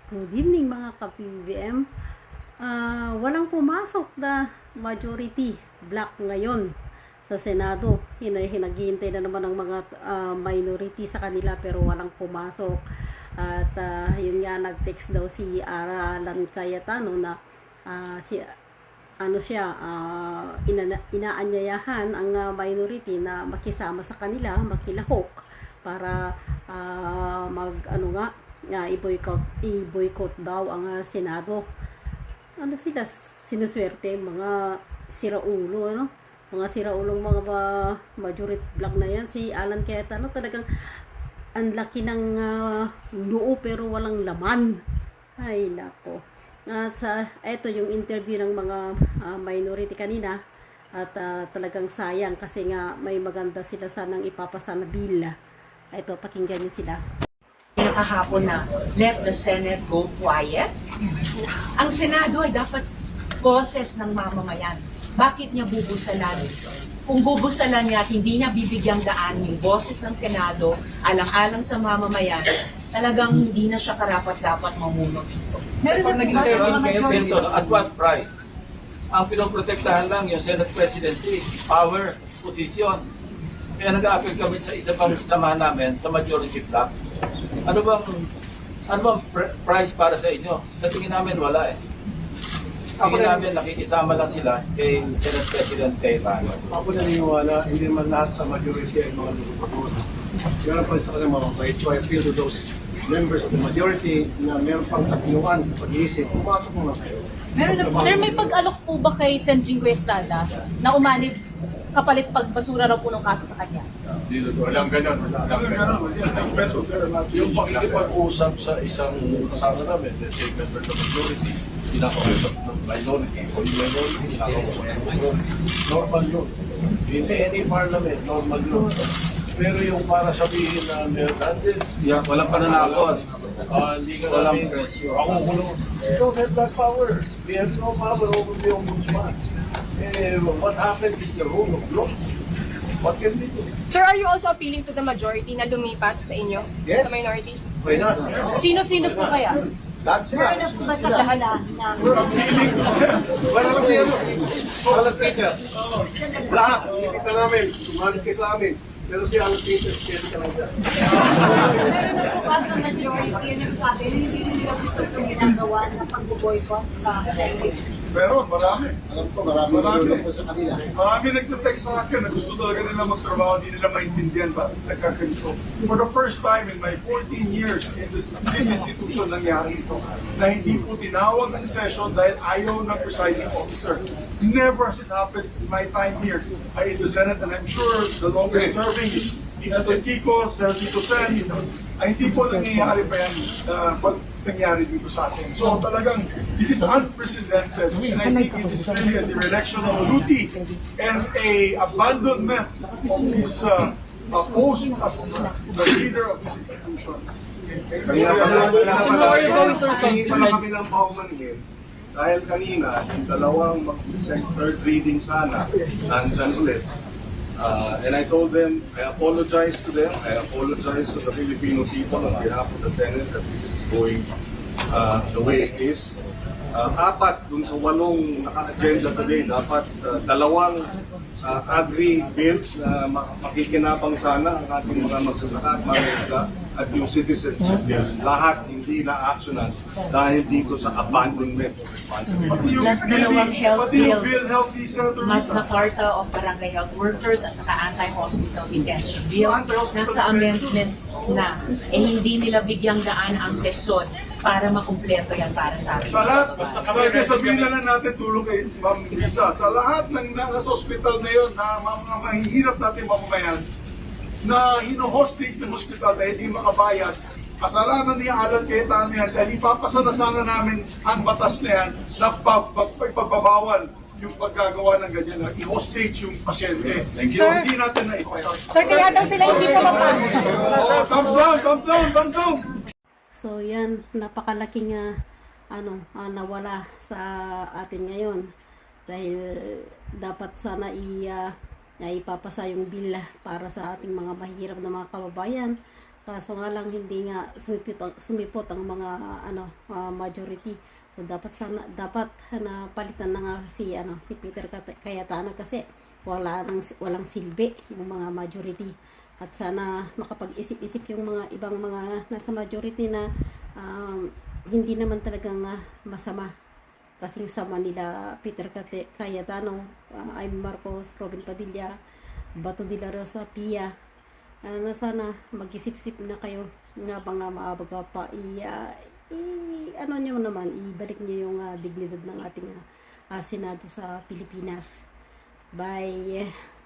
Good evening mga ka-PBBM. Walang pumasok na majority black ngayon sa Senado. Hinaghihintay na naman ng mga minority sa kanila pero walang pumasok. At yun nga, nag-text daw si Alan Cayetano na inaanyayahan ang minority na makisama sa kanila, makilahok para i-boycott daw ang Senado. Sila sinuswerte mga siraulo, mga siraulong mga majority black na yan. Si Alan Cayetano talagang ang laki ng noo pero walang laman. Ay nako. Ito yung interview ng mga minority kanina at talagang sayang kasi nga may maganda sila sanang ipapasa na bill. Ito, pakinggan niyo sila. Kahapon na let the Senate go quiet. Ang Senado ay dapat boses ng mamamayan. Bakit niya bubusalan? Kung bubusalan niya at hindi niya bibigyang daan yung boses ng Senado alang-alang sa mamamayan, talagang hindi na siya karapat-dapat mamuno dito. Pag nag-intervene kayo, Pinto, at what price? Ang pinoprotektahan lang yung Senate presidency, power, position. Kaya nag-a-appeal kami sa isa pang samahan namin sa majority block. Ano bang price para sa inyo? Sa tingin namin wala eh. Tingin namin nakikisama lang sila kay Senate President Cayetano. Ako naniniwala, hindi naman lahat sa majority ay mga lulupagod. Meron pa sa kanilang mga mabait. So I feel to those members of the majority na meron pang katinuan sa pag-iisip, pumasok mo na kayo. Sir, may pag-alok po ba kay Sen. Jingo Estrada na umanib kapalit pagbasura raw po ng kaso sa kanya? Walang ganun. Yung pakikipag-usap sa isang kasama namin, let's say member ng majority, kinakausap ng minority, o yung minority, kinakausap ng majority. Normal yun. In any parliament, normal yun. Pero yung para sabihin na meron natin, Walang pananakot. hindi ka Walang namin, presyo. ako kulong. We don't have that power. We have no power over the ombudsman. What happened is the rule of law. What can we do? Sir, are you also appealing to the majority na lumipat sa inyo? Yes. Sa minority? Why not? Sino-sino po kaya? Lahat sila. Basta lahat na. Wala kasi ano, Alan Peter. Lahat, nakikita namin, tumalit kayo sa amin. Pero si Alan Peter, steady ka lang dyan. Meron na po ba sa majority yung nagsabi na hindi nila gusto itong ginagawa na pag-boycott sa Pero marami. Alam ko, marami po sa kanila. Marami nagte-text sa akin na gusto talaga nila magtrabaho, hindi nila maintindihan ba nagkaganito. For the first time in my 14 years in this institution nangyari ito, na hindi po tinawag ang session dahil ayaw ng presiding officer. Never has it happened in my time here in the Senate, and I'm sure the longest serving is Senator Kiko, Senator Sen. Ay hindi po nangyayari pa yan pag nangyari dito sa atin. So talagang, this is unprecedented, and I think it is really a dereliction of duty and a abandonment of his post as the leader of this institution. Kaya hindi pa lang kami ng paumanhin. Dahil kanina, yung dalawang third reading sana, nandyan ulit. And I told them, I apologize to them, I apologize to the Filipino people on behalf of the Senate that this is going the way it is. Apat dun sa 8 naka-agenda today, dapat dalawang agri-bills na makikinabang sana ang ating mga magsasaka at mga at yung citizenship bills. Lahat hindi na-actionan dahil dito sa abandonment of responsibility. Plus dalawang health bills, healthy Senator Magna Carta of Barangay Health Workers at saka anti-hospital detention bill, nasa amendments na. Hindi nila bigyang daan ang sesyon para makumpleto yan para sa atin. Sa lahat, sabihin na lang natin tulong kay Ma'am Lisa, sa lahat ng nasa hospital na yun, na mga mahihirap natin mamamayan, na hino-hostage ng hospital na hindi makabayad, kasalanan ni Alan Cayetano yan, dahil ipapasa na sana namin ang batas na yan na pagbabawal yung paggagawa ng ganyan na i-hostage yung pasyente. Hindi natin na ipasa. Sir, kaya daw sila hindi pa mapasok. Thumbs down, thumbs down, thumbs down! So yan, napakalaking nawala sa atin ngayon dahil dapat sana ipapasa yung bill para sa ating mga mahirap na mga kababayan Kaso nga lang hindi nga sumipot ang mga majority. So dapat na palitan na nga si Peter Cayetano kasi walang silbi yung mga majority. At sana makapag-isip-isip yung mga ibang mga nasa majority na hindi naman talagang masama. Kasing sama nila Peter Cayetano, Amy Marcos, Robin Padilla, Bato de la Rosa, Pia. Na sana mag-isip-isip na kayo nga ba nga maabaga pa nyo naman, ibalik nyo yung dignidad ng ating Senado sa Pilipinas. Bye!